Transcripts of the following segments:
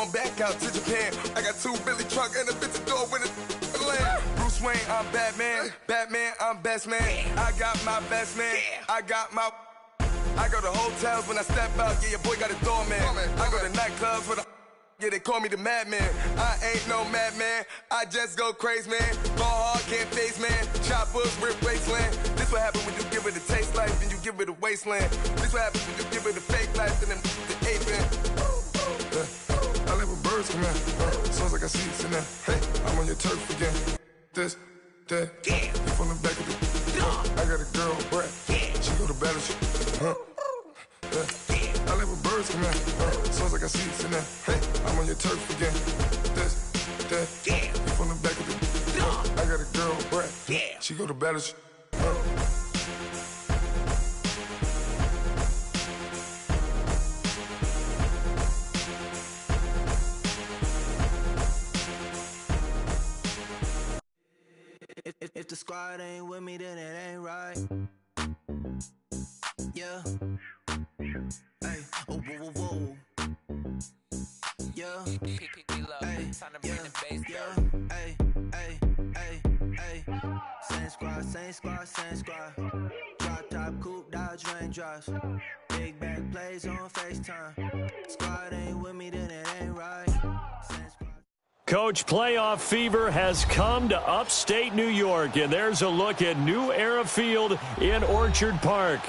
going back out to Japan. I got 2 Billy truck and a bitch door with a land. Bruce Wayne, I'm Batman. Batman, I'm best man. I got my best man. I got my... I go to hotels when I step out. Yeah, your boy got a doorman. I go to nightclubs for the... Yeah, they call me the madman. I ain't no madman. I just go crazy, man. Ball hard, can't face, man. Choppers, rip wasteland. This what happen when you give it a taste life and you give it a wasteland. This what happens when you give it a fake life and then the ape in. I live with birds come in. Sounds like I see it in there. Hey, I'm on your turf again. This, that, you from the back of the... I got a girl, Brett. She go to battle. I live with birds come in. Sounds like I see it in there. Hey, I'm on your turf again. This, that, you from the back of the... I got a girl, Brett. She go to battle. If the squad ain't with me, then it ain't right. Yeah. Hey. Oh, whoa, whoa, whoa. Yeah. Hey. Yeah. Hey. Hey. Hey. Hey. Same squad, same squad, same squad. Drop top, coupe, Dodge raindrops. Big back plays on FaceTime. Squad ain't with me, then it ain't right. Same squad. Coach, playoff fever has come to upstate New York, and there's a look at New Era Field in Orchard Park.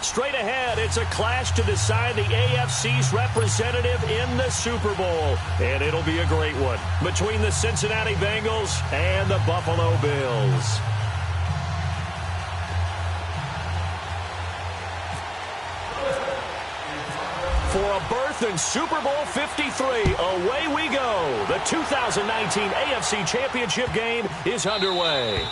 Straight ahead, it's a clash to decide the AFC's representative in the Super Bowl, and it'll be a great one between the Cincinnati Bengals and the Buffalo Bills. For a berth in Super Bowl 53, away we go. The 2019 AFC Championship game is underway.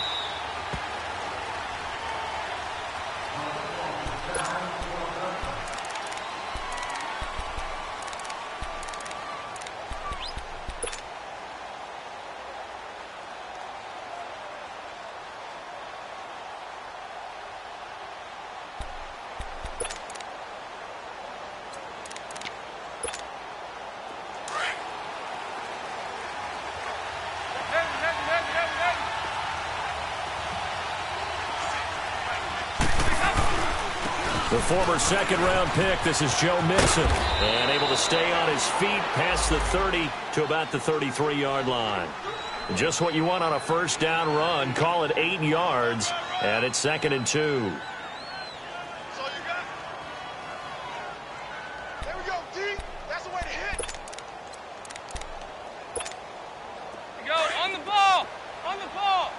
The former second-round pick, this is Joe Mixon, and able to stay on his feet past the 30 to about the 33-yard line. Just what you want on a first-down run. Call it 8 yards, and it's 2nd and 2. There we go, D. That's the way to hit. There you go, on the ball. On the ball.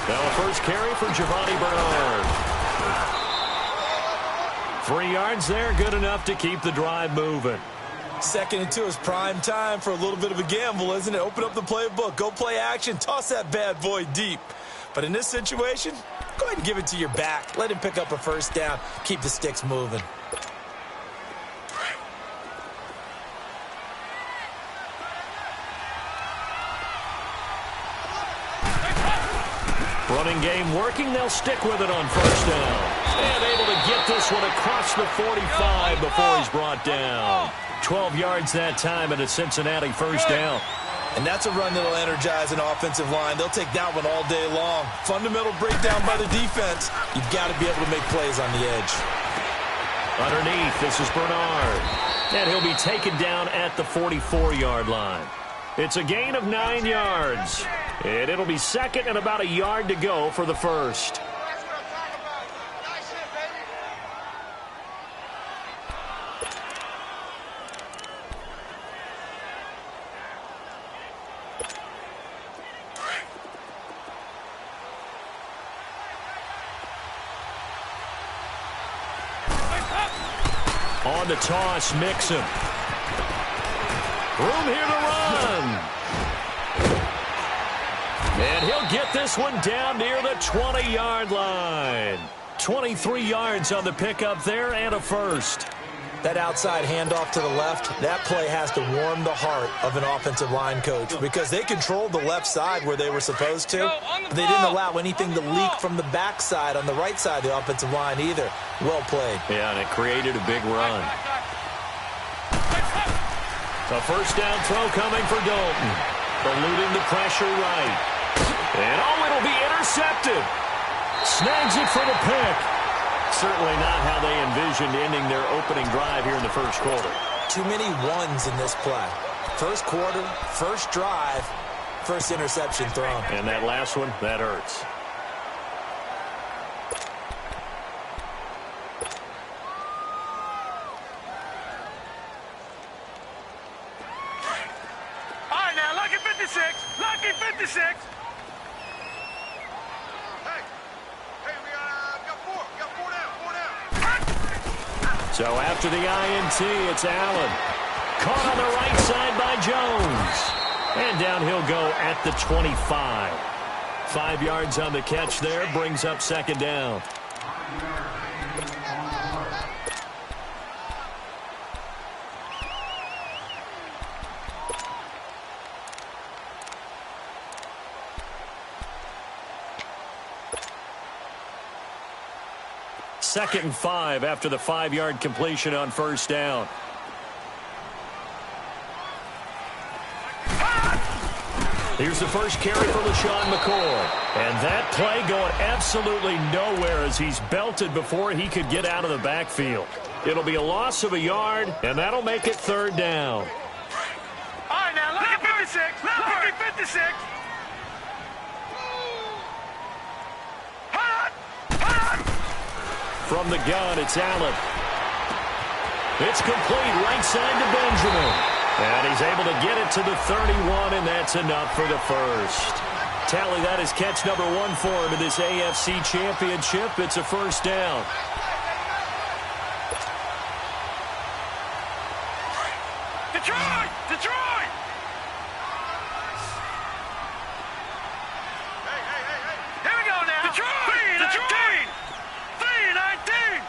Now a first carry for Giovanni Bernard. 3 yards there, good enough to keep the drive moving. 2nd and 2 is prime time for a little bit of a gamble, isn't it? Open up the playbook, go play action, toss that bad boy deep. But in this situation, go ahead and give it to your back. Let him pick up a first down, keep the sticks moving. Running game working, they'll stick with it on first down. And able to get this one across the 45 before he's brought down. 12 yards that time and a Cincinnati first down. And that's a run that'll energize an offensive line. They'll take that one all day long. Fundamental breakdown by the defense. You've got to be able to make plays on the edge. Underneath, this is Bernard. And he'll be taken down at the 44-yard line. It's a gain of 9 yards. And it'll be 2nd and about a yard to go for the first. That's what I'm talking about. Nice hit, baby. On the toss, Mixon. Room here to run. And he'll get this one down near the 20-yard line. 23 yards on the pickup there and a first. That outside handoff to the left, that play has to warm the heart of an offensive line coach because they controlled the left side where they were supposed to. They didn't allow anything to leak from the backside on the right side of the offensive line either. Well played. Yeah, and it created a big run. A first down throw coming for Dalton. Eluding the pressure right. And it'll be intercepted. Snags it for the pick. Certainly not how they envisioned ending their opening drive here in the first quarter. Too many ones in this play. First quarter, first drive, first interception thrown. And that last one, that hurts. All right, now, lucky 56. Lucky 56. So after the INT, it's Allen. Caught on the right side by Jones. And down he'll go at the 25. 5 yards on the catch there, brings up second down. Second and 5 after the 5-yard completion on first down. Here's the first carry for LaShawn McCoy. And that play going absolutely nowhere as he's belted before he could get out of the backfield. It'll be a loss of a yard, and that'll make it third down. All right, now, lucky 56. Lucky 56. From the gun, it's Allen. It's complete right side to Benjamin. And he's able to get it to the 31, and that's enough for the first. Tally, that is catch number 1 for him in this AFC Championship. It's a first down. Detroit! Detroit! Hey. Here we go now. Detroit! Detroit! 3-19.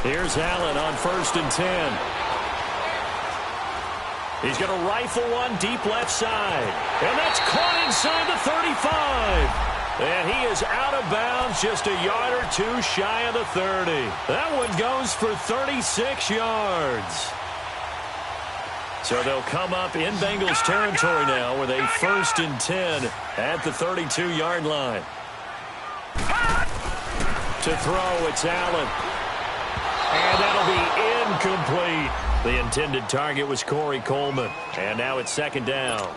Here's Allen on first and 10. He's going to rifle one deep left side. And that's caught inside the 35. And he is out of bounds just a yard or two shy of the 30. That one goes for 36 yards. So they'll come up in Bengals territory now with a first and 10 at the 32-yard line. To throw, it's Allen. And that'll be incomplete. The intended target was Corey Coleman. And now it's second down.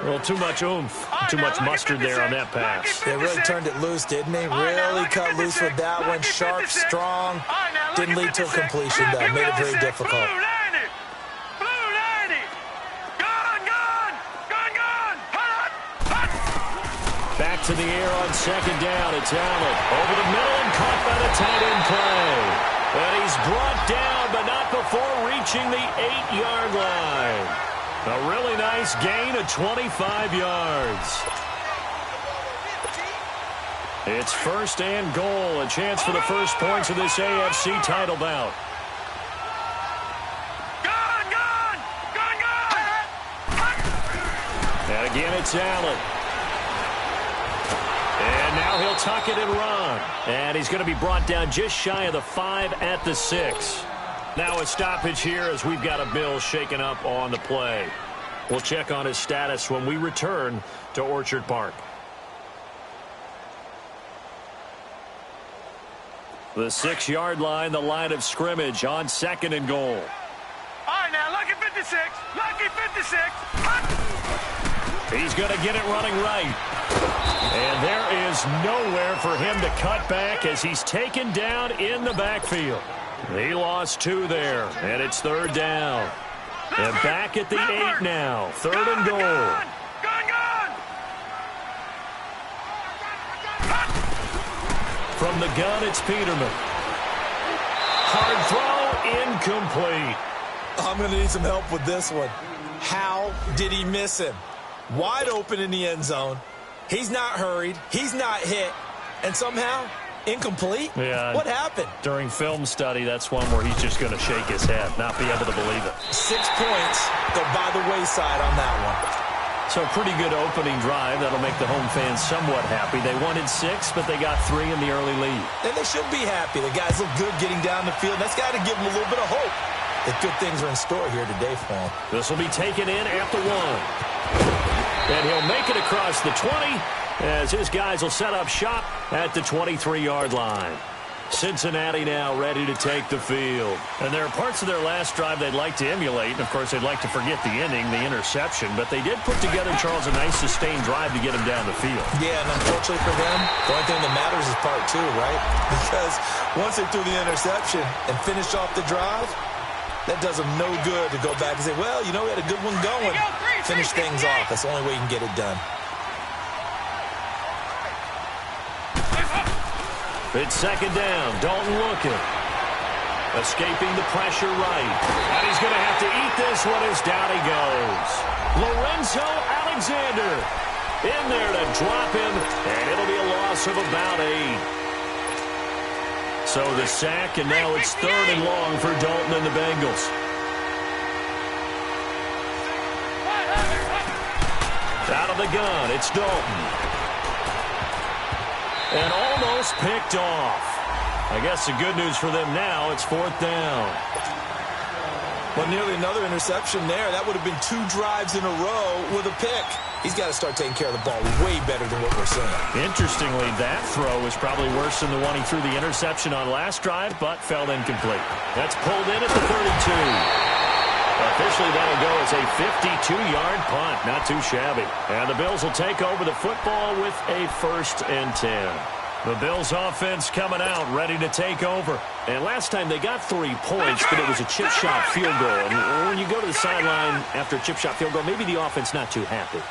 Well, too much oomph, too much mustard there on that pass. They really turned it loose, didn't they? Really cut loose with that one. Sharp, strong. Didn't lead to a completion, though. Made it very difficult. Back to the air on second down. It's Allen. Over the middle and caught by the tight end play. And he's brought down, but not before reaching the 8-yard line. A really nice gain of 25 yards. It's first and goal. A chance for the first points of this AFC title bout. And again, it's Allen. And now he'll tuck it and run. And he's going to be brought down just shy of the 5 at the 6. Now a stoppage here as we've got a Bill shaken up on the play. We'll check on his status when we return to Orchard Park. The 6-yard line, the line of scrimmage on second and goal. All right, now, lucky 56. Lucky 56. He's going to get it running right. And there is nowhere for him to cut back as he's taken down in the backfield. He lost 2 there, and it's third down. And back at the 8 now. Third and goal. Gone. From the gun, it's Peterman. Hard throw, incomplete. I'm going to need some help with this one. How did he miss him? Wide open in the end zone. He's not hurried. He's not hit. And somehow, Incomplete? Yeah. What happened? During film study, that's one where he's just going to shake his head, not be able to believe it. 6 points go by the wayside on that one. So a pretty good opening drive. That'll make the home fans somewhat happy. They wanted 6, but they got 3 in the early lead. And they should be happy. The guys look good getting down the field. That's got to give them a little bit of hope that good things are in store here today for them. This will be taken in at the 1. And he'll make it across the 20 as his guys will set up shop at the 23-yard line. Cincinnati now ready to take the field. And there are parts of their last drive they'd like to emulate. And, of course, they'd like to forget the inning, the interception. But they did put together, Charles, a nice sustained drive to get them down the field. Yeah, and unfortunately for them, the only thing that matters is part 2, right? Because once they threw the interception and finished off the drive, that does them no good to go back and say, well, you know, we had a good one going. Finish things off. That's the only way you can get it done. It's second down. Dalton looking. Escaping the pressure right. And he's going to have to eat this one as down he goes. Lorenzo Alexander in there to drop him, and it'll be a loss of about 8. So the sack, and now it's 3rd and long for Dalton and the Bengals. Out of the gun, it's Dalton. And almost picked off. I guess the good news for them now, it's 4th down. Well, nearly another interception there. That would have been 2 drives in a row with a pick. He's got to start taking care of the ball way better than what we're seeing. Interestingly, that throw was probably worse than the one he threw the interception on last drive, but fell incomplete. That's pulled in at the 32. Officially, that'll go as a 52-yard punt. Not too shabby. And the Bills will take over the football with a 1st and 10. The Bills offense coming out, ready to take over. And last time they got 3 points, but it was a chip shot field goal. And when you go to the sideline after a chip shot field goal, maybe the offense not too happy.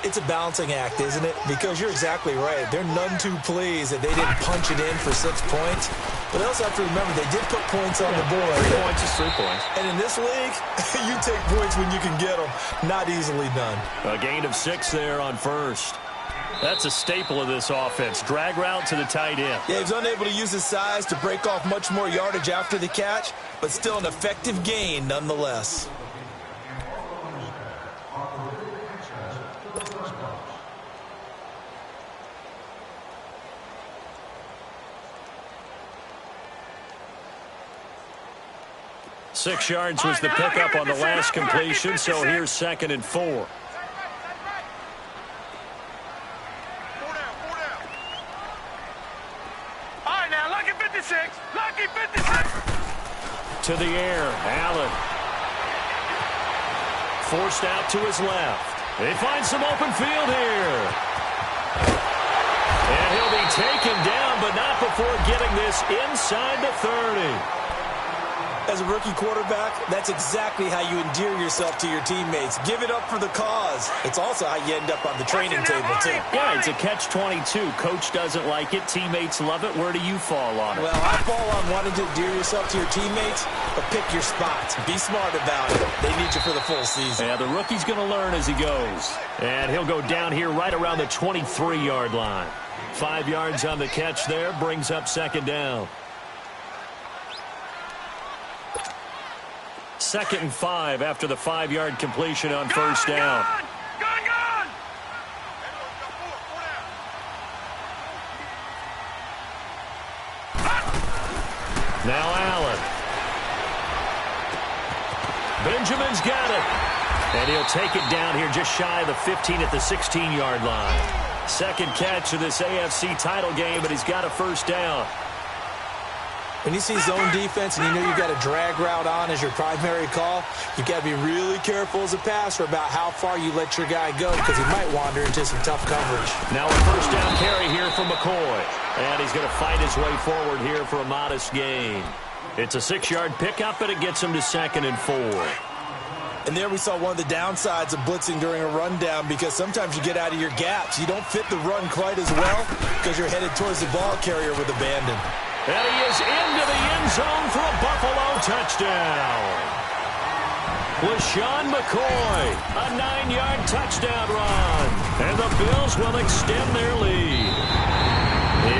It's a balancing act, isn't it? Because you're exactly right. They're none too pleased that they didn't punch it in for 6 points. But they also have to remember they did put points on the board. 3 points is 3 points. And in this league, you take points when you can get them. Not easily done. A gain of 6 there on 1st. That's a staple of this offense. Drag route to the tight end. Yeah, he was unable to use his size to break off much more yardage after the catch, but still an effective gain nonetheless. Six yards was the pickup on the last completion, so here's 2nd and 4. All right, now, lucky 56. Lucky 56. To the air, Allen. Forced out to his left. They find some open field here. And he'll be taken down, but not before getting this inside the 30. As a rookie quarterback, that's exactly how you endear yourself to your teammates. Give it up for the cause. It's also how you end up on the training table, too. Yeah, it's a catch-22. Coach doesn't like it. Teammates love it. Where do you fall on it? Well, I fall on wanting to endear yourself to your teammates, but pick your spots. Be smart about it. They need you for the full season. Yeah, the rookie's going to learn as he goes. And he'll go down here right around the 23-yard line. 5 yards on the catch there, brings up 2nd down. 2nd and 5 after the 5-yard completion on 1st down. Gone! Now Allen. Benjamin's got it. And he'll take it down here just shy of the 15 at the 16-yard line. 2nd catch of this AFC title game, but he's got a 1st down. When you see zone defense and you know you've got a drag route on as your primary call, you've got to be really careful as a passer about how far you let your guy go because he might wander into some tough coverage. Now a 1st down carry here for McCoy. And he's going to fight his way forward here for a modest gain. It's a 6-yard pickup, and it gets him to 2nd and 4. And there we saw one of the downsides of blitzing during a rundown because sometimes you get out of your gaps. You don't fit the run quite as well because you're headed towards the ball carrier with abandon. And he is into the end zone for a Buffalo touchdown. LaShawn McCoy, a 9-yard touchdown run. And the Bills will extend their lead.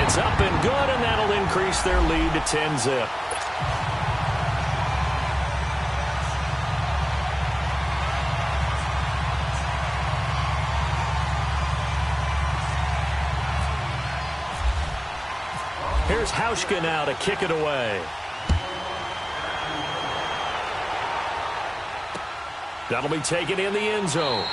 It's up and good, and that'll increase their lead to 10-zip. Here's Hauschka now to kick it away. That'll be taken in the end zone.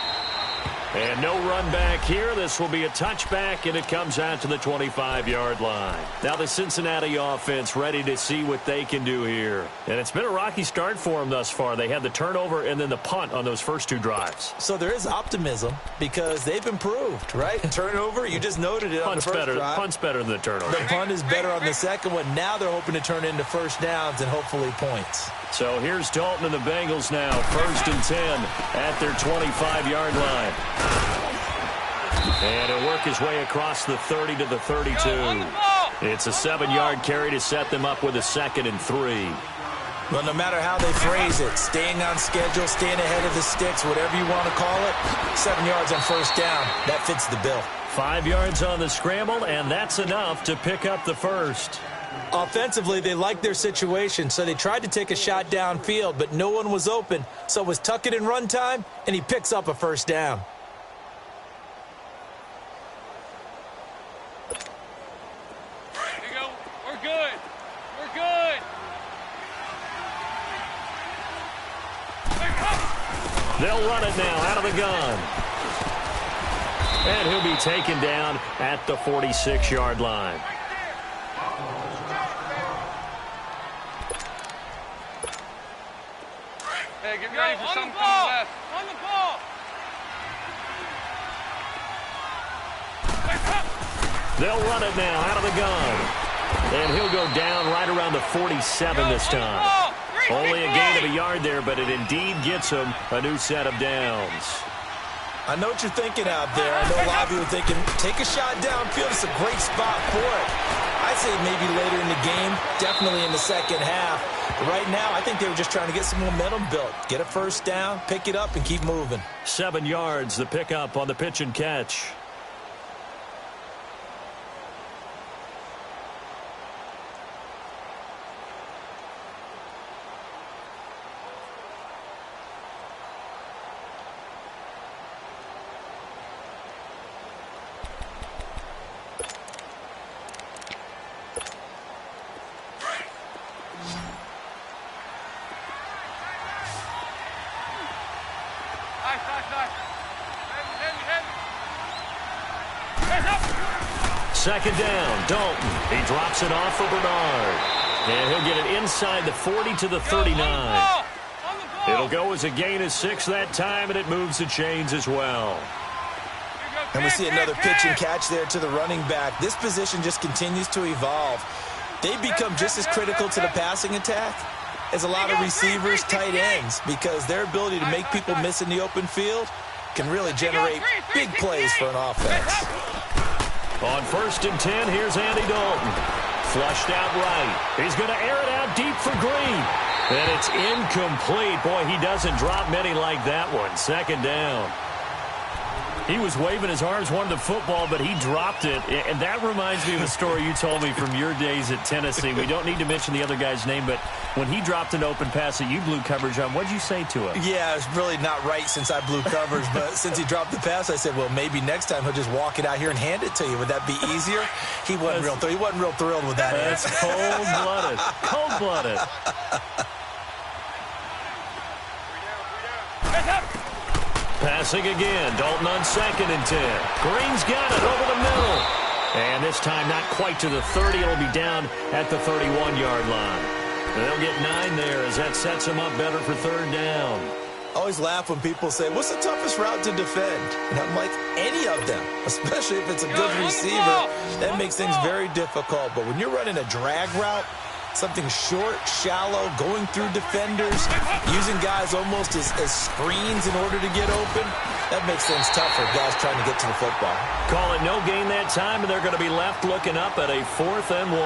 And no run back here. This will be a touchback, and it comes out to the 25-yard line. Now the Cincinnati offense ready to see what they can do here. And it's been a rocky start for them thus far. They had the turnover and then the punt on those first two drives. So there is optimism because they've improved, right? Turnover, you just noted it on the first drive. Punt's better than the turnover. The punt is better on the second one. Now they're hoping to turn into first downs and hopefully points. So here's Dalton and the Bengals now, 1st and 10 at their 25-yard line. And he'll work his way across the 30 to the 32. It's a 7-yard carry to set them up with a 2nd and 3. Well, no matter how they phrase it, staying on schedule, staying ahead of the sticks, whatever you want to call it, 7 yards on first down, that fits the bill. 5 yards on the scramble, and that's enough to pick up the first. Offensively, they liked their situation, so they tried to take a shot downfield, but no one was open. So it was tuck it in run time, and he picks up a first down. Here you go. We're good. We're good. They'll run it now out of the gun. And he'll be taken down at the 46-yard line. Hey, get ready for something coming left. On the ball. They'll run it now out of the gun. And he'll go down right around the 47 this time. Only a gain of a yard there, but it indeed gets him a new set of downs. I know what you're thinking out there. I know a lot of you are thinking, take a shot downfield. It's a great spot for it. I'd say maybe later in the game, definitely in the second half. But right now, I think they were just trying to get some momentum built. Get a first down, pick it up, and keep moving. 7 yards, the pickup on the pitch and catch. Second down, Dalton. He drops it off for Bernard. And he'll get it inside the 40 to the 39. It'll go as a gain of 6 that time, and it moves the chains as well. And we see another pitch and catch there to the running back. This position just continues to evolve. They become just as critical to the passing attack as a lot of receivers, tight ends, because their ability to make people miss in the open field can really generate big plays for an offense. On 1st and 10, here's Andy Dalton. Flushed out right. He's going to air it out deep for Green. And it's incomplete. Boy, he doesn't drop many like that one. 2nd down. He was waving his arms, wanted the football, but he dropped it. And that reminds me of a story you told me from your days at Tennessee. We don't need to mention the other guy's name, but when he dropped an open pass that you blew coverage on, what did you say to him? Yeah, it's really not right since I blew coverage, but since he dropped the pass, I said, well, maybe next time he'll just walk it out here and hand it to you. Would that be easier? He wasn't real thrilled with that answer. That's cold-blooded. Cold-blooded. Passing again. Dalton on 2nd and 10. Green's got it over the middle. And this time not quite to the 30. It'll be down at the 31-yard line. And they'll get 9 there as that sets them up better for 3rd down. I always laugh when people say, what's the toughest route to defend? And I'm like, any of them, especially if it's a good receiver. That makes things very difficult. But when you're running a drag route, something short, shallow, going through defenders, using guys almost as screens in order to get open, that makes things tough for guys trying to get to the football. Call it no gain that time, and they're going to be left looking up at a 4th and 1.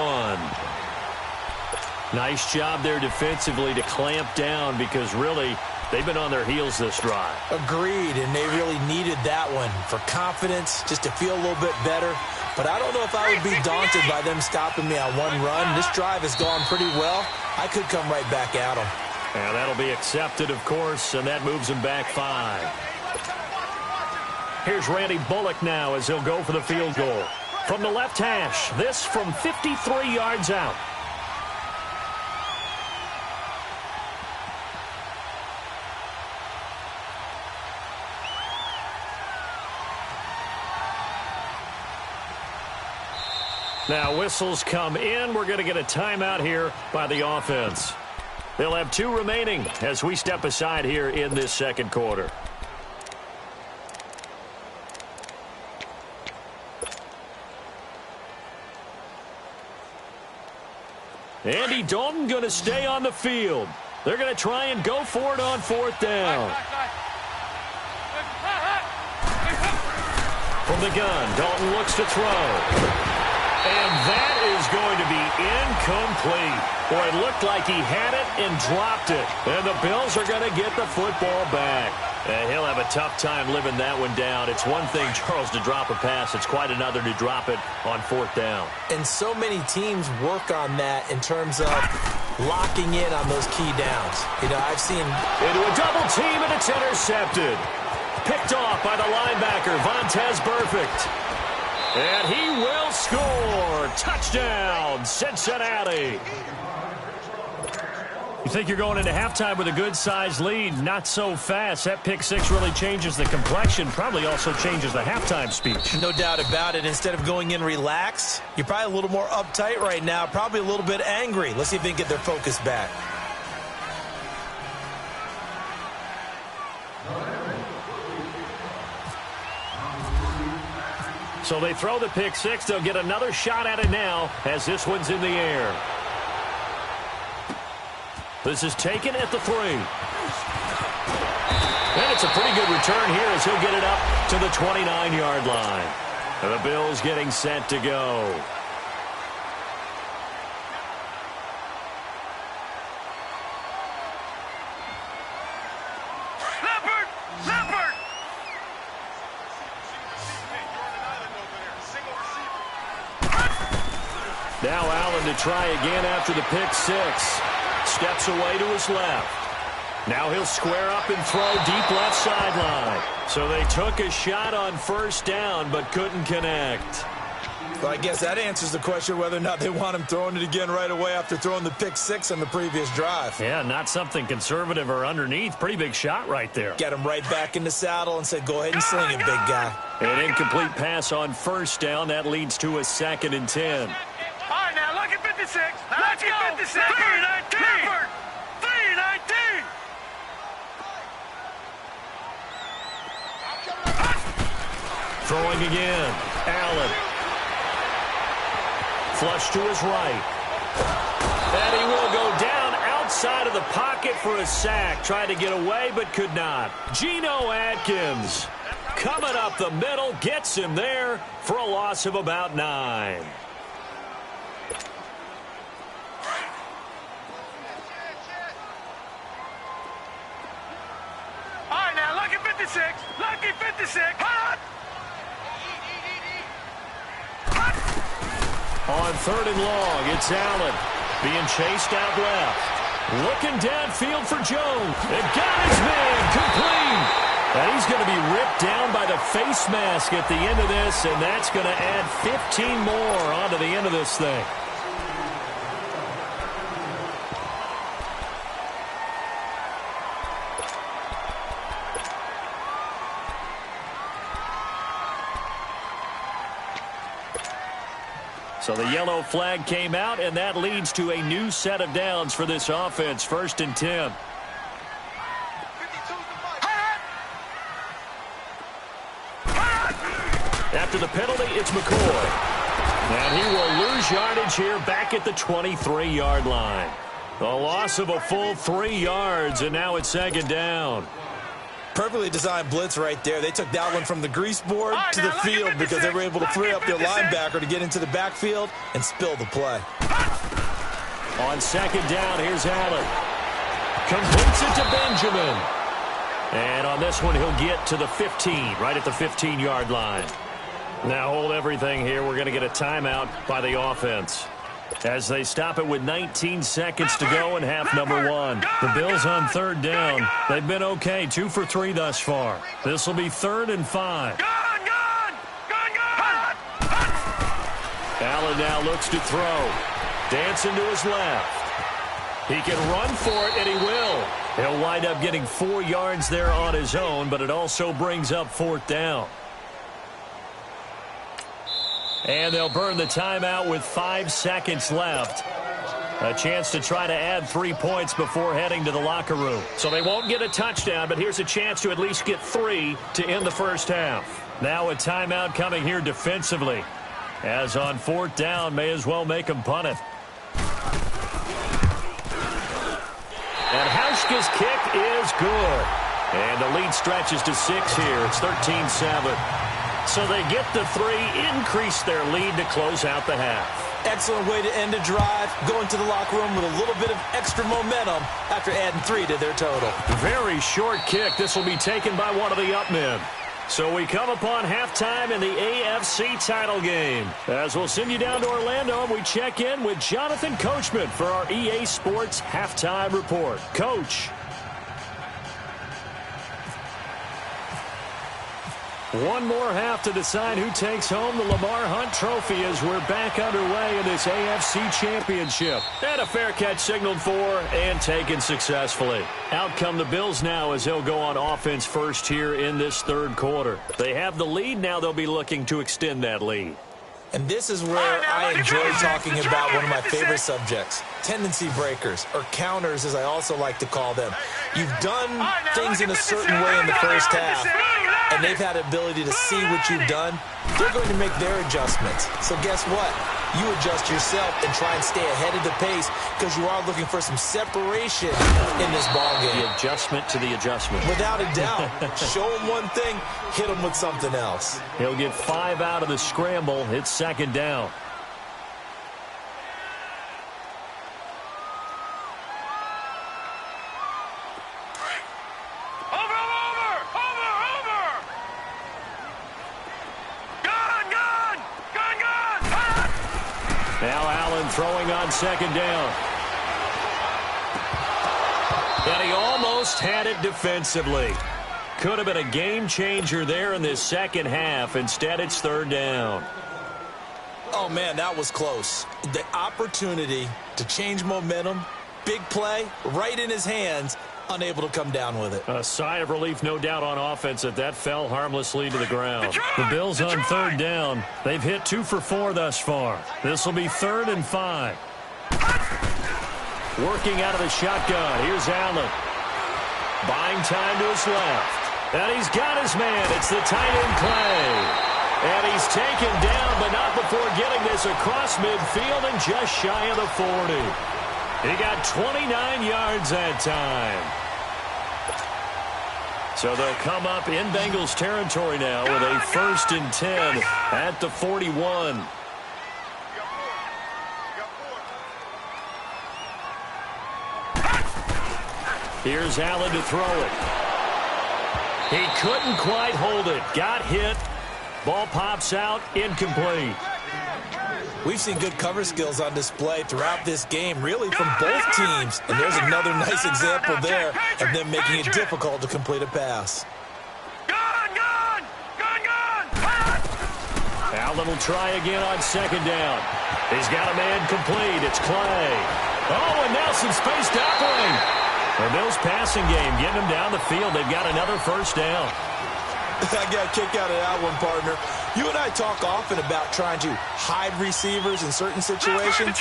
Nice job there defensively to clamp down because really they've been on their heels this drive. Agreed, and they really needed that one for confidence, just to feel a little bit better. But I don't know if I would be daunted by them stopping me on one run. This drive has gone pretty well. I could come right back at them. And that'll be accepted, of course, and that moves him back 5. Here's Randy Bullock now as he'll go for the field goal. From the left hash, this from 53 yards out. Now whistles come in. We're going to get a timeout here by the offense. They'll have 2 remaining as we step aside here in this second quarter. Andy Dalton going to stay on the field. They're going to try and go for it on 4th down. From the gun, Dalton looks to throw. And that is going to be incomplete. Boy, it looked like he had it and dropped it. And the Bills are going to get the football back. And he'll have a tough time living that one down. It's one thing, Charles, to drop a pass. It's quite another to drop it on 4th down. And so many teams work on that in terms of locking in on those key downs. You know, I've seen... Into a double team, and it's intercepted. Picked off by the linebacker, Vontaze Burfict. And he will score. Touchdown, Cincinnati. You think you're going into halftime with a good-sized lead? Not so fast. That pick 6 really changes the complexion, probably also changes the halftime speech. No doubt about it. Instead of going in relaxed, you're probably a little more uptight right now, probably a little bit angry. Let's see if they can get their focus back. So they throw the pick 6. They'll get another shot at it now as this one's in the air. This is taken at the 3. And it's a pretty good return here as he'll get it up to the 29-yard line. And the Bills getting set to go. Now Allen to try again after the pick 6. Steps away to his left. Now he'll square up and throw deep left sideline. So they took a shot on 1st down but couldn't connect. Well, I guess that answers the question whether or not they want him throwing it again right away after throwing the pick 6 on the previous drive. Yeah, not something conservative or underneath. Pretty big shot right there. Get him right back in the saddle and said, go ahead and sling it, big guy. An incomplete pass on 1st down. That leads to a 2nd and 10. All right, now look at 56. Let's go. 56. 319. 319. Throwing again. Allen. Flush to his right. And he will go down outside of the pocket for a sack. Tried to get away but could not. Geno Atkins coming up the middle. Gets him there for a loss of about 9. All right, now look at 56. Look at 56. Hot. On 3rd and long, it's Allen being chased out left. Looking downfield for Jones. And got his man complete. And he's going to be ripped down by the face mask at the end of this, and that's going to add 15 more onto the end of this thing. So the yellow flag came out, and that leads to a new set of downs for this offense. 1st and 10. After the penalty, it's McCoy. And he will lose yardage here back at the 23-yard line. A loss of a full 3 yards, and now it's 2nd down. Perfectly designed blitz right there. They took that one from the grease board to the field because they were able to free up their linebacker to get into the backfield and spill the play. On second down, here's Allen. Completes it to Benjamin. And on this one, he'll get to the 15, right at the 15-yard line. Now hold everything here. We're going to get a timeout by the offense, as they stop it with 19 seconds to go in half number one. The Bills on third down. They've been okay, 2 for 3 thus far. This will be 3rd and 5. Allen now looks to throw. Dancing to his left. He can run for it, and he will. He'll wind up getting 4 yards there on his own, but it also brings up 4th down. And they'll burn the timeout with 5 seconds left. A chance to try to add 3 points before heading to the locker room. So they won't get a touchdown, but here's a chance to at least get 3 to end the first half. Now a timeout coming here defensively, as on 4th down, may as well make them punt it. And Hauschka's kick is good. And the lead stretches to 6 here. It's 13-7. So they get the 3, increase their lead to close out the half. Excellent way to end a drive, going to the locker room with a little bit of extra momentum after adding 3 to their total. Very short kick. This will be taken by one of the up men. So we come upon halftime in the AFC title game. As we'll send you down to Orlando, and we check in with Jonathan Coachman for our EA Sports Halftime Report. Coach. One more half to decide who takes home the Lamar Hunt Trophy as we're back underway in this AFC Championship. And a fair catch signaled for and taken successfully. Out come the Bills now as they'll go on offense first here in this 3rd quarter. They have the lead. Now they'll be looking to extend that lead. And this is where I enjoy talking about one of my favorite subjects, tendency breakers, or counters as I also like to call them. You've done things in a certain way in the first half, and they've had the ability to see what you've done. They're going to make their adjustments. So guess what? You adjust yourself and try and stay ahead of the pace because you are looking for some separation in this ballgame. The adjustment to the adjustment. Without a doubt. Show them one thing, hit them with something else. He'll get 5 out of the scramble. It's 2nd down. Now Allen throwing on 2nd down. And he almost had it defensively. Could have been a game changer there in this second half. Instead, it's 3rd down. Oh, man, that was close. The opportunity to change momentum, big play, right in his hands, unable to come down with it. A sigh of relief, no doubt, on offense that fell harmlessly to the ground. The Bills on 3rd down. They've hit 2 for 4 thus far. This will be 3rd and 5. Working out of the shotgun. Here's Allen. Buying time to his left. And he's got his man. It's the tight end play. And he's taken down, but not before getting this across midfield and just shy of the 40. He got 29 yards that time. So they'll come up in Bengals territory now with a 1st and 10 at the 41. Here's Allen to throw it. He couldn't quite hold it. Got hit. Ball pops out. Incomplete. We've seen good cover skills on display throughout this game, really from both teams. And there's another nice example there of them making it difficult to complete a pass. Allen will try again on 2nd down. He's got a man complete. It's Clay. Oh, and now some space to operate. The Bills passing game getting them down the field. They've got another 1st down. I got a kick out of that one, partner. You and I talk often about trying to hide receivers in certain situations,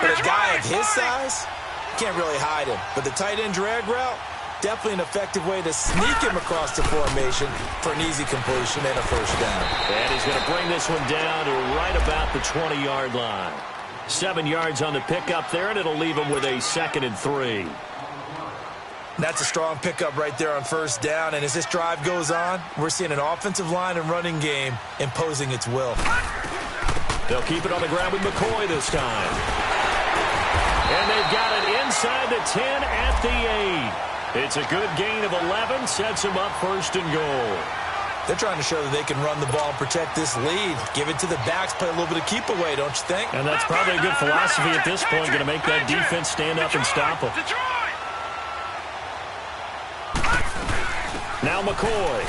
but a guy of his size, can't really hide him. But the tight end drag route, definitely an effective way to sneak him across the formation for an easy completion and a 1st down. And he's going to bring this one down to right about the 20-yard line. 7 yards on the pickup there, and it'll leave him with a 2nd and 3. That's a strong pickup right there on 1st down. And as this drive goes on, we're seeing an offensive line and running game imposing its will. They'll keep it on the ground with McCoy this time. And they've got it inside the 10 at the 8. It's a good gain of 11, sets them up first and goal. They're trying to show that they can run the ball and protect this lead. Give it to the backs, play a little bit of keep away, don't you think? And that's probably a good philosophy at this point, going to make that defense stand up and stop them. Now McCoy.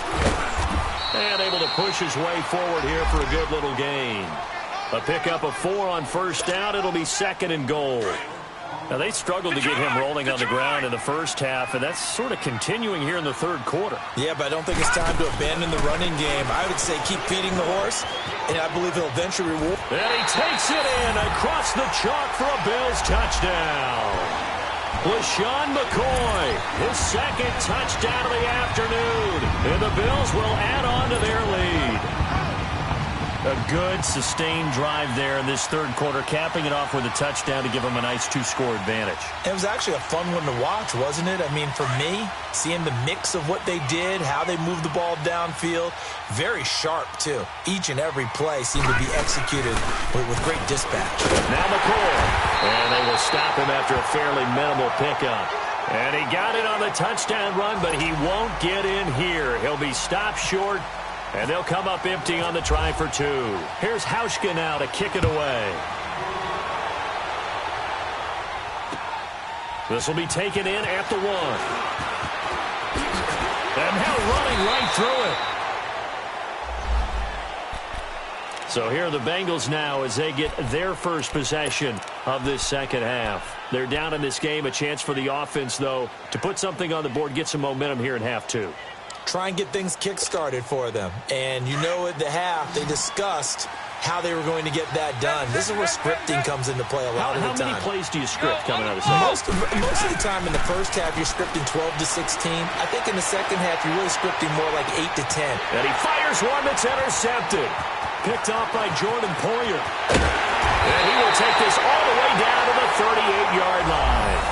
And able to push his way forward here for a good little gain. A pickup of 4 on first down. It'll be second and goal. Now, they struggled to get him rolling on the ground in the first half, and that's sort of continuing here in the third quarter. Yeah, but I don't think it's time to abandon the running game. I would say keep feeding the horse, and I believe he'll eventually reward. And he takes it in across the chalk for a Bills touchdown. LaShawn McCoy, his second touchdown of the afternoon, and the Bills will add on to their lead. A good, sustained drive there in this third quarter, capping it off with a touchdown to give them a nice 2-score advantage. It was actually a fun one to watch, wasn't it? I mean, for me, seeing the mix of what they did, how they moved the ball downfield, very sharp, too. Each and every play seemed to be executed with great dispatch. Now McCoy, and they will stop him after a fairly minimal pickup. And he got it on the touchdown run, but he won't get in here. He'll be stopped short. And they'll come up empty on the try for 2. Here's Hauschka now to kick it away. This will be taken in at the 1. And now running right through it. So here are the Bengals now as they get their first possession of this second half. They're down in this game. A chance for the offense, though, to put something on the board, get some momentum here in half 2. Try and get things kick-started for them. And you know at the half, they discussed how they were going to get that done. This is where scripting comes into play a lot of the time. How many plays do you script coming out of the second? Most of the time in the first half, you're scripting 12 to 16. I think in the second half, you're really scripting more like 8 to 10. And he fires one that's intercepted. Picked off by Jordan Poyer. And he will take this all the way down to the 38-yard line.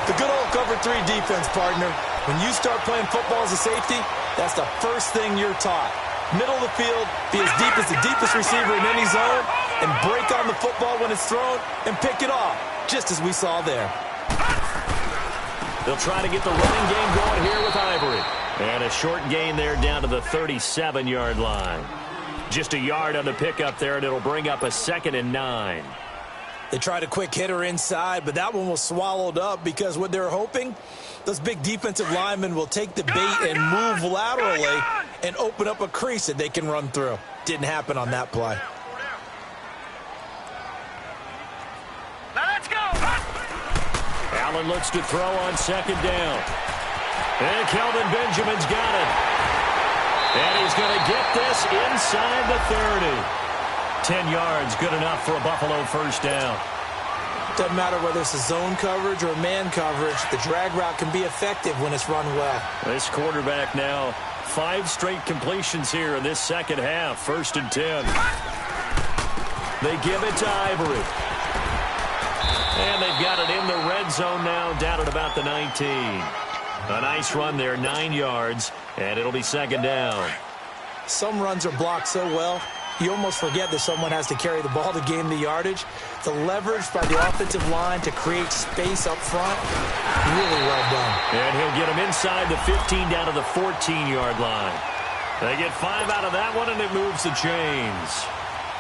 The good old cover 3 defense, partner. When you start playing football as a safety, that's the first thing you're taught. Middle of the field, be as deep as the deepest receiver in any zone, and break on the football when it's thrown and pick it off, just as we saw there. They'll try to get the running game going here with Ivory. And a short gain there down to the 37-yard line. Just a yard on the pickup there, and it'll bring up a 2nd and 9. They tried a quick hitter inside, but that one was swallowed up because what they're hoping, those big defensive linemen will take the bait and move laterally and open up a crease that they can run through. Didn't happen on that play. Let's go. Allen looks to throw on 2nd down. And Kelvin Benjamin's got it. And he's going to get this inside the 30. 10 yards, good enough for a Buffalo first down. Doesn't matter whether it's a zone coverage or man coverage. The drag route can be effective when it's run well. This quarterback now, 5 straight completions here in this second half. 1st and 10. They give it to Ivory. And they've got it in the red zone now, down at about the 19. A nice run there, 9 yards, and it'll be 2nd down. Some runs are blocked so well, you almost forget that someone has to carry the ball to gain the yardage. The leverage by the offensive line to create space up front, really well done. And he'll get him inside the 15 down to the 14-yard line. They get 5 out of that one, and it moves the chains.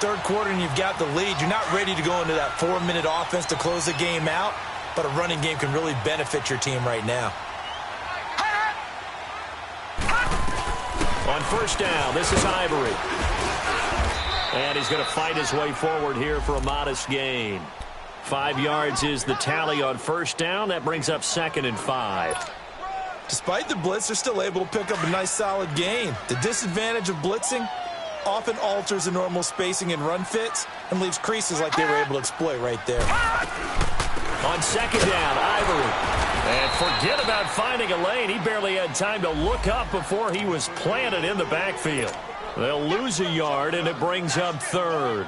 Third quarter, and you've got the lead. You're not ready to go into that 4-minute offense to close the game out, but a running game can really benefit your team right now. On first down, this is Ivory. And he's going to fight his way forward here for a modest gain. 5 yards is the tally on first down. That brings up 2nd and 5. Despite the blitz, they're still able to pick up a nice solid gain. The disadvantage of blitzing often alters the normal spacing and run fits and leaves creases like they were able to exploit right there. On 2nd down, Ivory. And forget about finding a lane. He barely had time to look up before he was planted in the backfield. They'll lose a yard, and it brings up 3rd.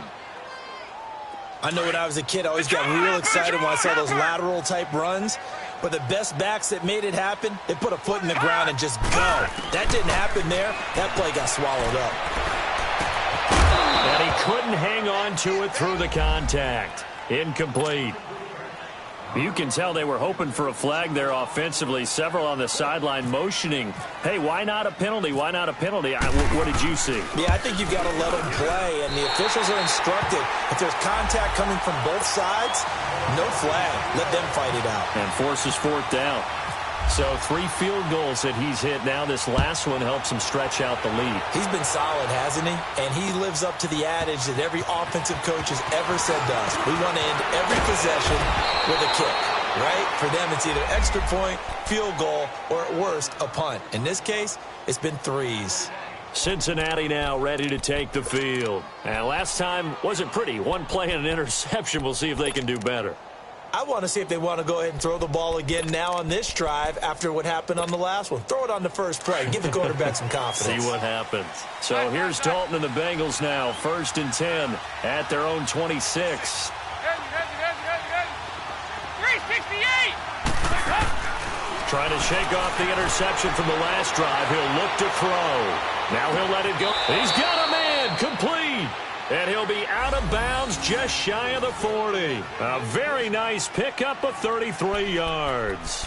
I know when I was a kid, I always got real excited when I saw those lateral-type runs. But the best backs that made it happen, they put a foot in the ground and just go. That didn't happen there. That play got swallowed up. And he couldn't hang on to it through the contact. Incomplete. You can tell they were hoping for a flag there offensively. Several on the sideline motioning, hey, why not a penalty? Why not a penalty? What did you see? Yeah, I think you've got to let them play, and the officials are instructed. If there's contact coming from both sides, no flag. Let them fight it out. And forces fourth down. So 3 field goals that he's hit. Now this last one helps him stretch out the lead. He's been solid, hasn't he? And he lives up to the adage that every offensive coach has ever said to us. We want to end every possession with a kick, right? For them, it's either extra point, field goal, or at worst, a punt. In this case, it's been 3s. Cincinnati now ready to take the field. And last time wasn't pretty. One play and an interception. We'll see if they can do better. I want to see if they want to go ahead and throw the ball again now on this drive after what happened on the last one. Throw it on the first play. Give the quarterback some confidence. See what happens. So here's Dalton and the Bengals now. 1st and 10 at their own 26. 368! Trying to shake off the interception from the last drive. He'll look to throw. Now he'll let it go. He's got a man. Complete. And he'll be out of bounds just shy of the 40. A very nice pickup of 33 yards.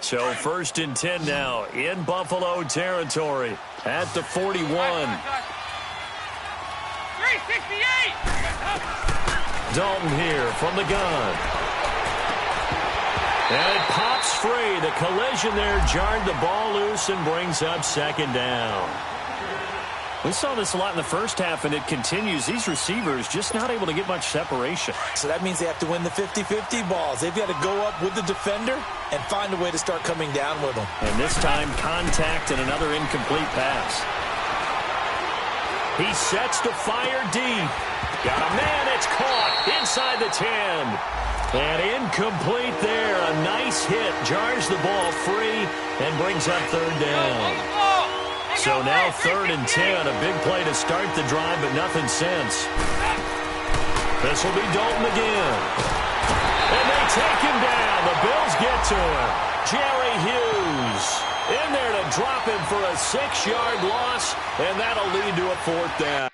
So 1st and 10 now in Buffalo territory at the 41. 368! Dalton here from the gun. And it pops free. The collision there jarred the ball loose and brings up 2nd down. We saw this a lot in the first half, and it continues. These receivers just not able to get much separation. So that means they have to win the 50-50 balls. They've got to go up with the defender and find a way to start coming down with them. And this time, contact and another incomplete pass. He sets to fire deep. Got a man. It's caught inside the 10. And incomplete there. A nice hit. Jars the ball free and brings up 3rd down. So now 3rd and 10. A big play to start the drive, but nothing since. This will be Dalton again. And they take him down. The Bills get to him. Jerry Hughes in there to drop him for a 6-yard loss, and that'll lead to a 4th down.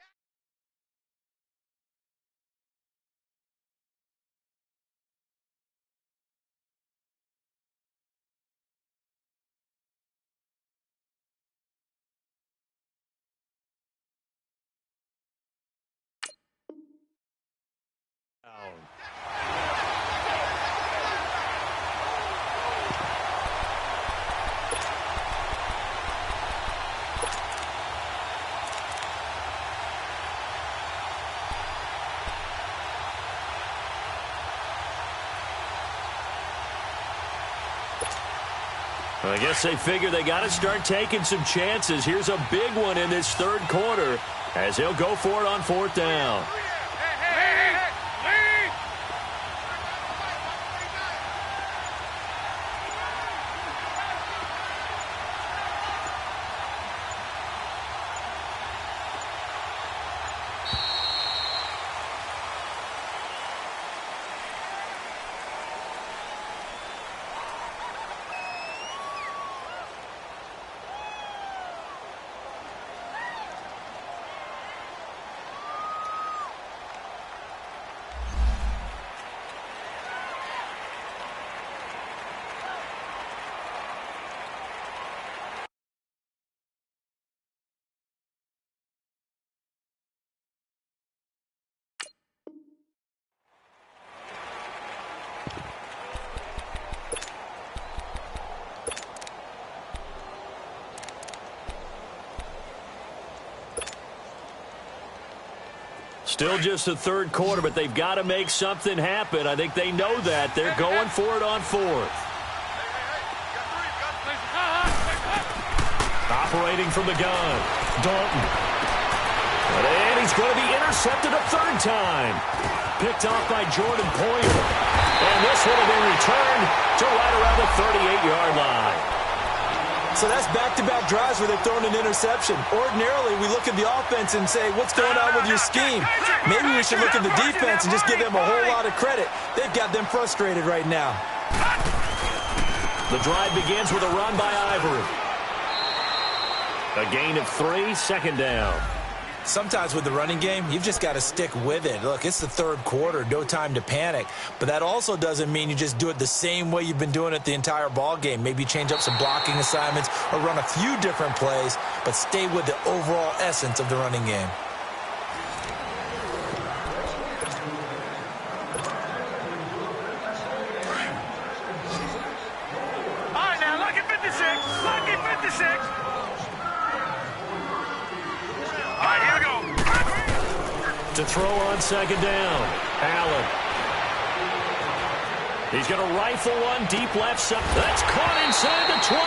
I guess they figure they got to start taking some chances. Here's a big one in this 3rd quarter as he'll go for it on 4th down. Still just the 3rd quarter, but they've got to make something happen. I think they know that. They're going for it on 4th. Operating from the gun. Dalton. And he's going to be intercepted a 3rd time. Picked off by Jordan Poyer. And this one will be returned to right around the 38-yard line. So that's back-to-back drives where they've thrown an interception. Ordinarily, we look at the offense and say, what's going on with your scheme? Maybe we should look at the defense and just give them a whole lot of credit. They've got them frustrated right now. The drive begins with a run by Ivory. A gain of 3, 2nd down. Sometimes with the running game, you've just got to stick with it. Look, it's the third quarter, no time to panic. But that also doesn't mean you just do it the same way you've been doing it the entire ball game. Maybe change up some blocking assignments or run a few different plays, but stay with the overall essence of the running game. All right, now, lucky 56. Lucky 56. All right, here we go. To throw on second down, Allen. He's going to rifle one deep left side. That's caught inside the 20.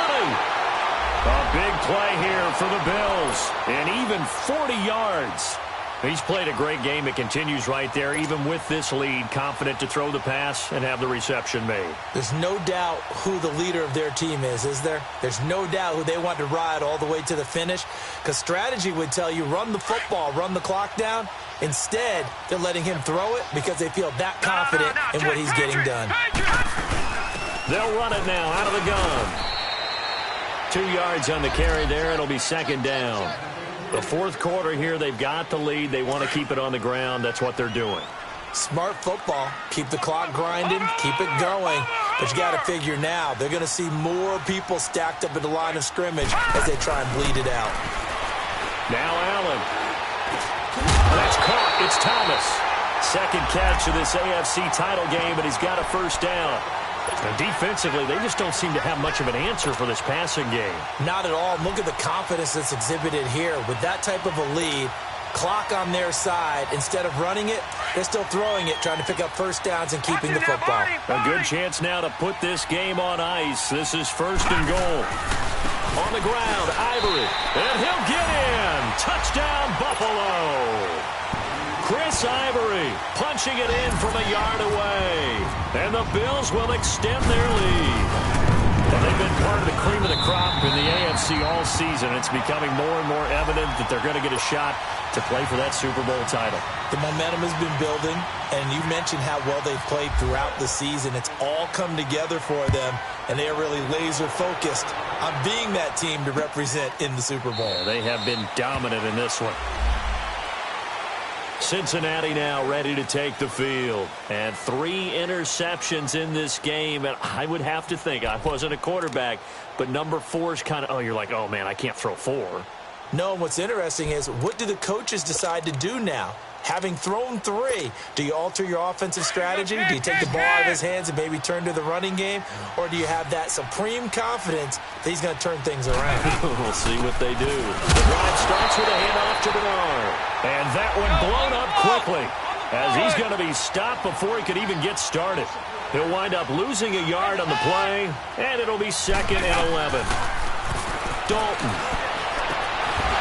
A big play here for the Bills, and even 40 yards. He's played a great game. It continues right there, even with this lead, confident to throw the pass and have the reception made. There's no doubt who the leader of their team is there? There's no doubt who they want to ride all the way to the finish, because strategy would tell you run the football, run the clock down. Instead, they're letting him throw it because they feel that confident in what he's getting done. They'll run it now out of the gun. 2 yards on the carry there. It'll be second down. The fourth quarter here, they've got the lead. They want to keep it on the ground. That's what they're doing. Smart football. Keep the clock grinding. Keep it going. But you got to figure now, they're going to see more people stacked up at the line of scrimmage as they try and bleed it out. Now Allen. That's caught. It's Thomas. Second catch of this AFC title game, and he's got a first down. And defensively, they just don't seem to have much of an answer for this passing game. Not at all. Look at the confidence that's exhibited here. With that type of a lead, clock on their side, instead of running it, they're still throwing it, trying to pick up first downs and keeping the football. A good chance now to put this game on ice. This is first and goal. On the ground, Ivory, and he'll get in. Touchdown, Buffalo. Chris Ivory punching it in from a yard away. And the Bills will extend their lead. And they've been part of the cream of the crop in the AFC all season. It's becoming more and more evident that they're going to get a shot to play for that Super Bowl title. The momentum has been building, and you mentioned how well they've played throughout the season. It's all come together for them, and they are really laser-focused on being that team to represent in the Super Bowl. They have been dominant in this one. Cincinnati now ready to take the field. And 3 interceptions in this game. And I would have to think, I wasn't a quarterback, but number 4 is kind of, you're like, oh, man, I can't throw 4. No, and what's interesting is, what do the coaches decide to do now? Having thrown 3, do you alter your offensive strategy? Do you take the ball out of his hands and maybe turn to the running game? Or do you have that supreme confidence that he's going to turn things around? We'll see what they do. The drive starts with a handoff to Bernard. And that one blown up quickly, as he's going to be stopped before he could even get started. He'll wind up losing a yard on the play, and it'll be second and 11. Dalton.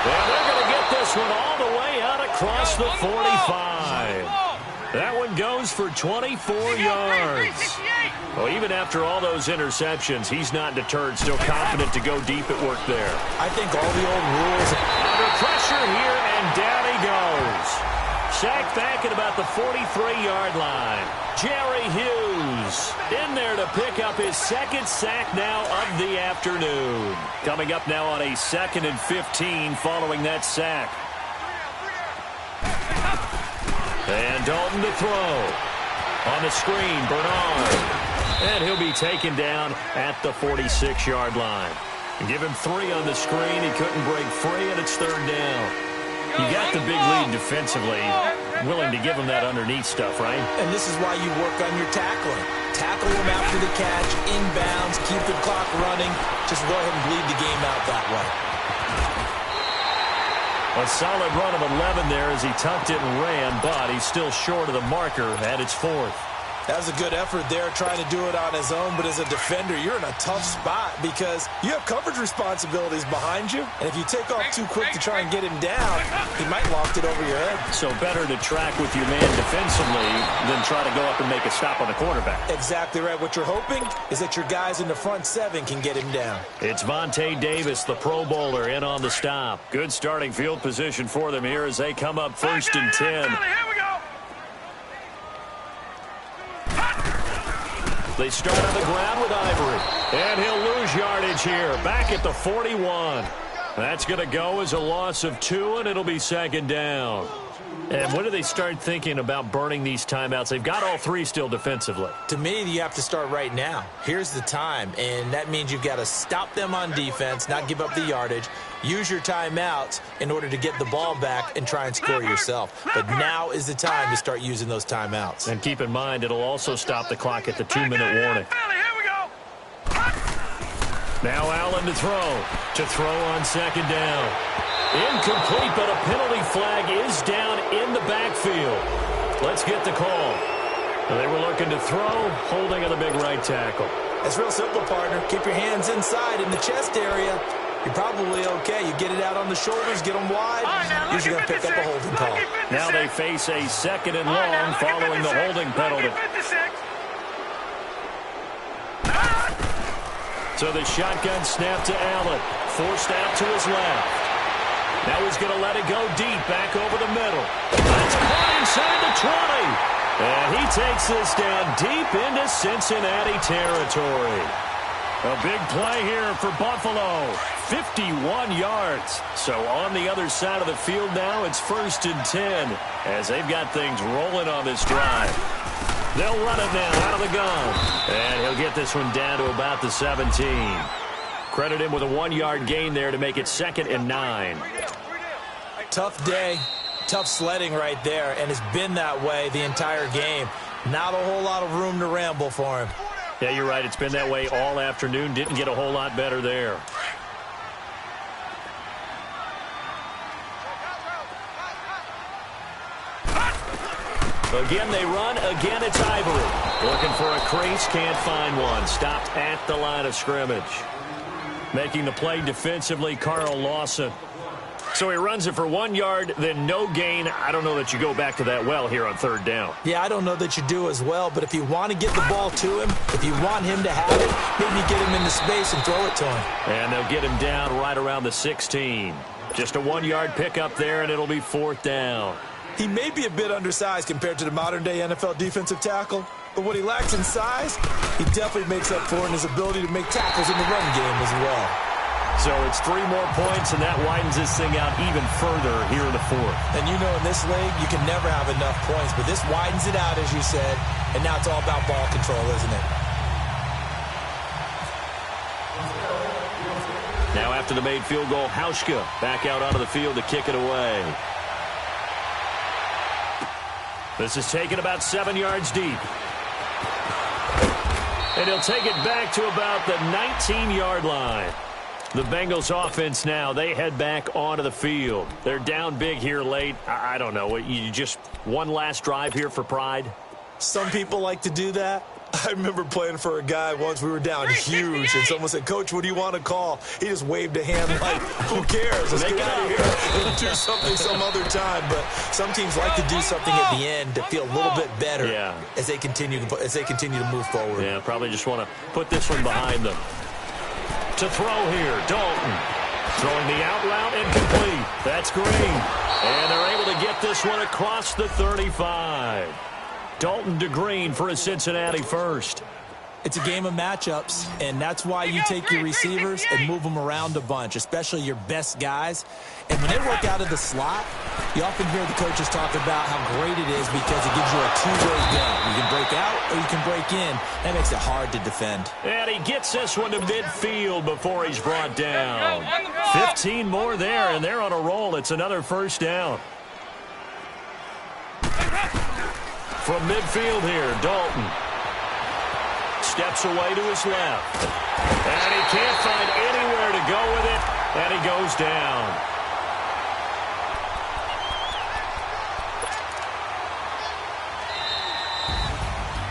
And they're going to get this one all the way out across the 45. That one goes for 24 yards. Well, even after all those interceptions, he's not deterred, still confident to go deep at work there. I think all the old rules. Under pressure here, and down he goes. Sacked back at about the 43-yard line. Jerry Hughes in there to pick up his second sack now of the afternoon. Coming up now on a 2nd and 15 following that sack. And Dalton to throw. On the screen, Bernard. And he'll be taken down at the 46-yard line. And give him 3 on the screen. He couldn't break free, and it's 3rd down. You got the big lead defensively, willing to give him that underneath stuff, right? And this is why you work on your tackling. Tackle him after the catch, inbounds, keep the clock running. Just go ahead and bleed the game out that way. A solid run of 11 there as he tucked it and ran, but he's still short of the marker at its 4th. That was a good effort there, trying to do it on his own. But as a defender, you're in a tough spot because you have coverage responsibilities behind you. And if you take off too quick to try and get him down, he might loft it over your head. So better to track with your man defensively than try to go up and make a stop on the quarterback. Exactly right. What you're hoping is that your guys in the front 7 can get him down. It's Vontae Davis, the Pro Bowler, in on the stop. Good starting field position for them here as they come up 1st and 10. Here we go. They start on the ground with Ivory. And he'll lose yardage here. Back at the 41. That's going to go as a loss of 2, and it'll be second down. And when do they start thinking about burning these timeouts? They've got all 3 still defensively. To me, you have to start right now. Here's the time, and that means you've got to stop them on defense, not give up the yardage, use your timeouts in order to get the ball back and try and score yourself. But now is the time to start using those timeouts. And keep in mind, it'll also stop the clock at the 2-minute warning. Now Allen to throw on second down. Incomplete, but a penalty flag is down in the backfield. Let's get the call. They were looking to throw, holding on the big right tackle. It's real simple, partner. Keep your hands inside in the chest area. You're probably okay. You get it out on the shoulders, get them wide. Usually going to pick up a holding call. Now they face a 2nd and long following the holding penalty. So the shotgun snap to Allen. Forced out to his left. Now he's going to let it go deep, back over the middle. That's caught inside the 20. And he takes this down deep into Cincinnati territory. A big play here for Buffalo. 51 yards. So on the other side of the field now, it's 1st and 10 as they've got things rolling on this drive. They'll run it now out of the gun. And he'll get this one down to about the 17. Credit him with a 1-yard gain there to make it 2nd and 9. Tough day, tough sledding right there, and it's been that way the entire game. Not a whole lot of room to ramble for him. Yeah, you're right. It's been that way all afternoon. Didn't get a whole lot better there. Again, they run. Again, it's Ivory. Looking for a crease. Can't find one. Stopped at the line of scrimmage. Making the play defensively, Carl Lawson. So he runs it for 1 yard, then no gain. I don't know that you go back to that well here on 3rd down. Yeah, I don't know that you do as well, but if you want to get the ball to him, if you want him to have it, maybe get him into space and throw it to him. And they'll get him down right around the 16. Just a 1-yard pickup there, and it'll be 4th down. He may be a bit undersized compared to the modern-day NFL defensive tackle, but what he lacks in size, he definitely makes up for in his ability to make tackles in the run game as well. So it's 3 more points, and that widens this thing out even further here in the 4th. And you know in this league, you can never have enough points, but this widens it out, as you said, and now it's all about ball control, isn't it? Now after the made field goal, Hauschka back out onto the field to kick it away. This is taken about 7 yards deep. And he'll take it back to about the 19-yard line. The Bengals offense now, they head back onto the field. They're down big here late. I don't know. You just one last drive here for pride? Some people like to do that. I remember playing for a guy once. We were down huge, and someone said, "Coach, what do you want to call?" He just waved a hand like, who cares? Let's get out of here and do something some other time. But some teams like to do something at the end to feel a little bit better as they continue to move forward. Yeah, probably just want to put this one behind them. To throw here, Dalton. Throwing the out route incomplete. That's Green. And they're able to get this one across the 35. Dalton to Green for a Cincinnati first. It's a game of matchups, and that's why you take your receivers and move them around a bunch, especially your best guys. And when they work out of the slot, you often hear the coaches talk about how great it is because it gives you a two-way go. You can break out or you can break in. That makes it hard to defend. And he gets this one to midfield before he's brought down. 15 more there, and they're on a roll. It's another first down. From midfield here, Dalton. Steps away to his left. And he can't find anywhere to go with it, and he goes down.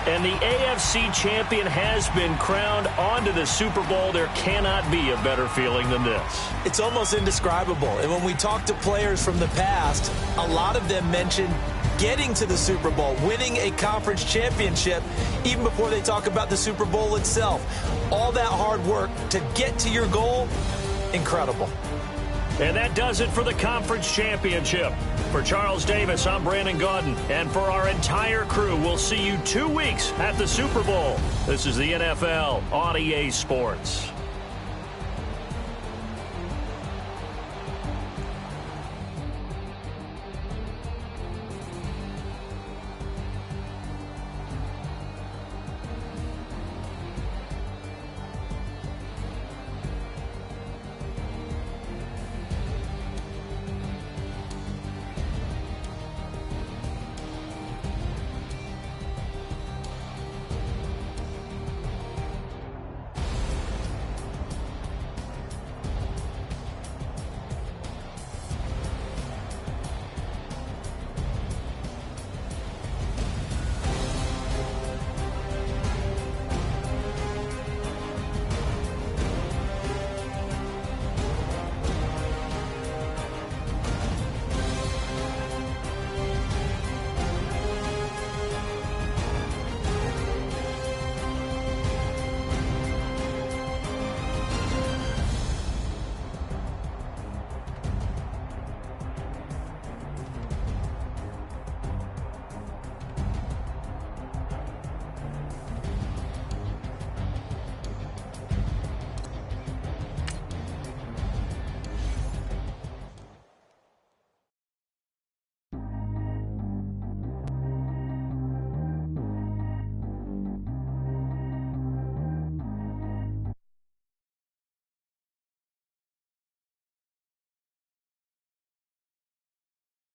And the AFC champion has been crowned onto the Super Bowl. There cannot be a better feeling than this. It's almost indescribable. And when we talk to players from the past, a lot of them mention getting to the Super Bowl, winning a conference championship, even before they talk about the Super Bowl itself. All that hard work to get to your goal, incredible. And that does it for the conference championship. For Charles Davis, I'm Brandon Gaudin. And for our entire crew, we'll see you 2 weeks at the Super Bowl. This is the NFL on EA Sports.